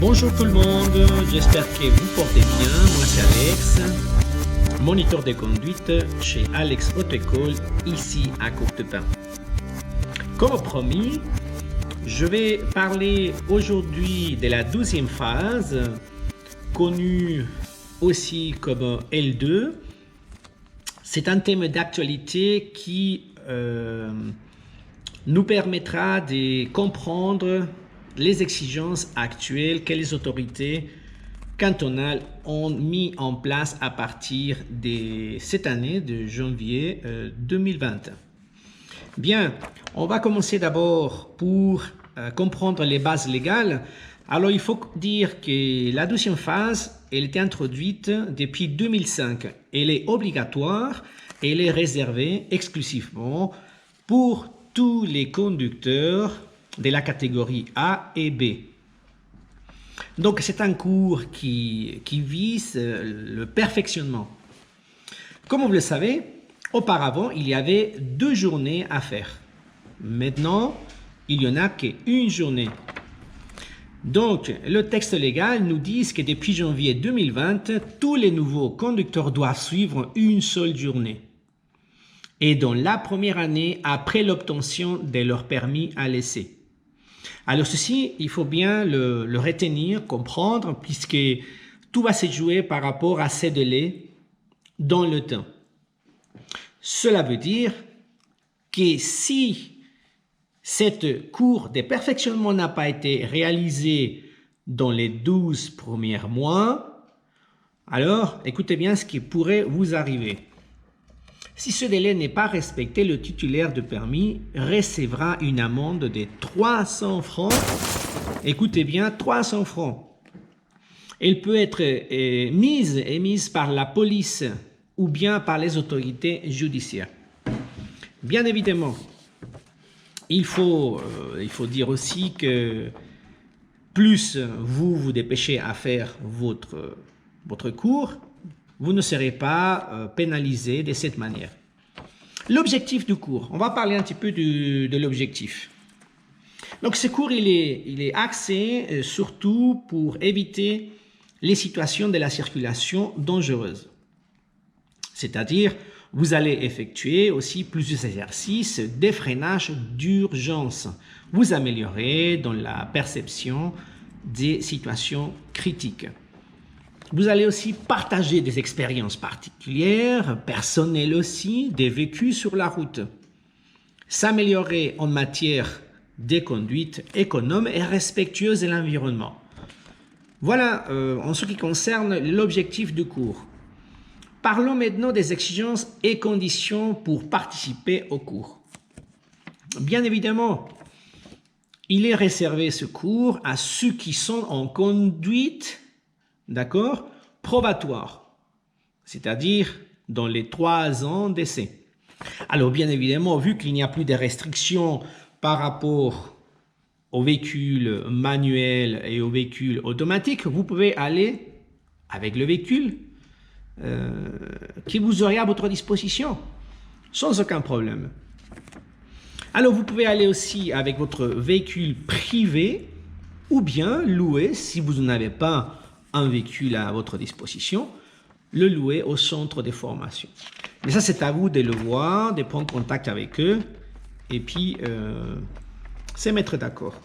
Bonjour tout le monde, j'espère que vous portez bien. Moi c'est Alex, moniteur de conduite chez Alex Auto École, ici à Courtepin. Comme promis, je vais parler aujourd'hui de la 12e phase, connue aussi comme L2. C'est un thème d'actualité qui nous permettra de comprendre les exigences actuelles que les autorités cantonales ont mis en place à partir de cette année, de janvier 2020. Bien, on va commencer d'abord pour comprendre les bases légales. Alors, il faut dire que la 12e phase, elle était introduite depuis 2005. Elle est obligatoire et elle est réservée exclusivement pour tous les conducteurs de la catégorie A et B. Donc c'est un cours qui vise le perfectionnement. Comme vous le savez, auparavant il y avait 2 journées à faire. Maintenant, il n'y en a qu'une journée. Donc le texte légal nous dit que depuis janvier 2020, tous les nouveaux conducteurs doivent suivre une seule journée. Et dans la première année après l'obtention de leur permis à l'essai. Alors ceci, il faut bien le retenir, comprendre, puisque tout va se jouer par rapport à ces délais dans le temps. Cela veut dire que si cette cours de perfectionnement n'a pas été réalisée dans les 12 premiers mois, alors écoutez bien ce qui pourrait vous arriver. Si ce délai n'est pas respecté, le titulaire de permis recevra une amende de 300 francs. Écoutez bien, 300 francs. Elle peut être émise par la police ou bien par les autorités judiciaires. Bien évidemment, il faut dire aussi que plus vous vous dépêchez à faire votre cours, vous ne serez pas pénalisé de cette manière. L'objectif du cours, on va parler un petit peu de l'objectif. Donc ce cours, il est axé surtout pour éviter les situations de la circulation dangereuse. C'est-à-dire, vous allez effectuer aussi plusieurs exercices de freinage d'urgence. Vous améliorez dans la perception des situations critiques. Vous allez aussi partager des expériences particulières, personnelles aussi, des vécus sur la route. S'améliorer en matière de conduite économe et respectueuse de l'environnement. Voilà en ce qui concerne l'objectif du cours. Parlons maintenant des exigences et conditions pour participer au cours. Bien évidemment, il est réservé ce cours à ceux qui sont en conduite, d'accord, probatoire, c'est-à-dire dans les 3 ans d'essai. Alors bien évidemment, vu qu'il n'y a plus de restrictions par rapport aux véhicules manuels et aux véhicules automatiques, vous pouvez aller avec le véhicule qui vous aurez à votre disposition, sans aucun problème. Alors vous pouvez aller aussi avec votre véhicule privé ou bien louer, si vous n'avez pas un véhicule à votre disposition, le louer au centre de formation. Mais ça, c'est à vous de le voir, de prendre contact avec eux et puis se mettre d'accord.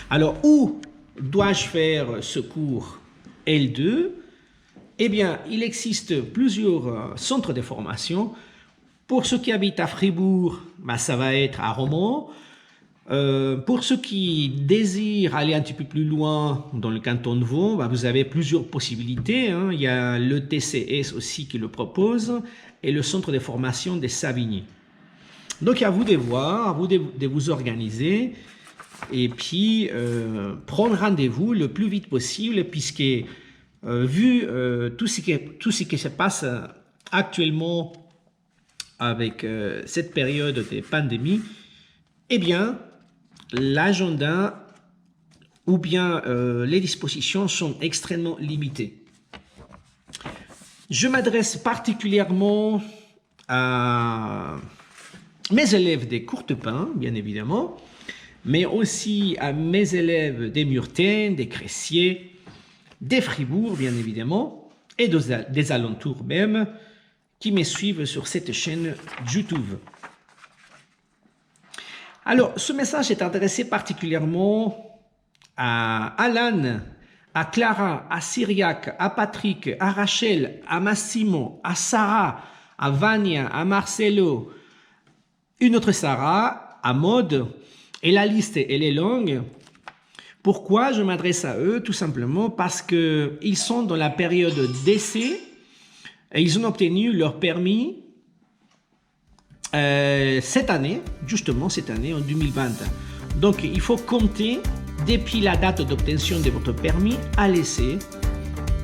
Alors, où dois-je faire ce cours L2? Eh bien, il existe plusieurs centres de formation. Pour ceux qui habitent à Fribourg, ça va être à Romont. Pour ceux qui désirent aller un petit peu plus loin dans le canton de Vaud, vous avez plusieurs possibilités. Il y a le TCS aussi qui le propose et le centre de formation de Savigny. Donc à vous de voir, à vous de vous organiser et puis prendre rendez-vous le plus vite possible puisque vu tout ce qui se passe actuellement avec cette période de pandémie, eh bien, l'agenda ou bien les dispositions sont extrêmement limitées. Je m'adresse particulièrement à mes élèves des Courtepin, bien évidemment, mais aussi à mes élèves des Murtaines, des Cressiers, des Fribourg, bien évidemment, et des alentours même, qui me suivent sur cette chaîne YouTube. Alors, ce message est adressé particulièrement à Alan, à Clara, à Cyriac, à Patrick, à Rachel, à Massimo, à Sarah, à Vania, à Marcelo, une autre Sarah, à Maud, et la liste, elle est longue. Pourquoi je m'adresse à eux? Tout simplement parce qu'ils sont dans la période d'essai et ils ont obtenu leur permis cette année, justement cette année, en 2020. Donc, il faut compter depuis la date d'obtention de votre permis à l'essai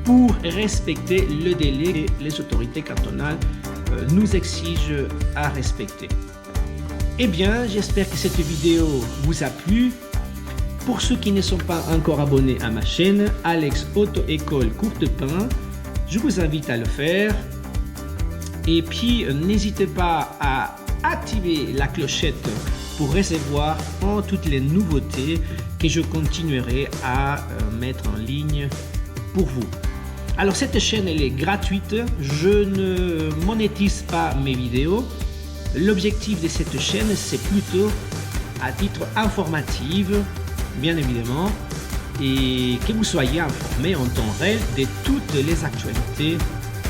pour respecter le délai que les autorités cantonales nous exigent à respecter. Eh bien, j'espère que cette vidéo vous a plu. Pour ceux qui ne sont pas encore abonnés à ma chaîne, Alex Auto École Courtepin, je vous invite à le faire. Et puis, n'hésitez pas à activer la clochette pour recevoir toutes les nouveautés que je continuerai à mettre en ligne pour vous. Alors, cette chaîne, elle est gratuite. Je ne monétise pas mes vidéos. L'objectif de cette chaîne, c'est plutôt à titre informatif, bien évidemment, et que vous soyez informés en temps réel de toutes les actualités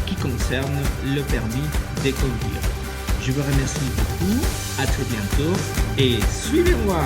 qui concernent le permis de conduire. Je vous remercie beaucoup, à très bientôt et suivez-moi!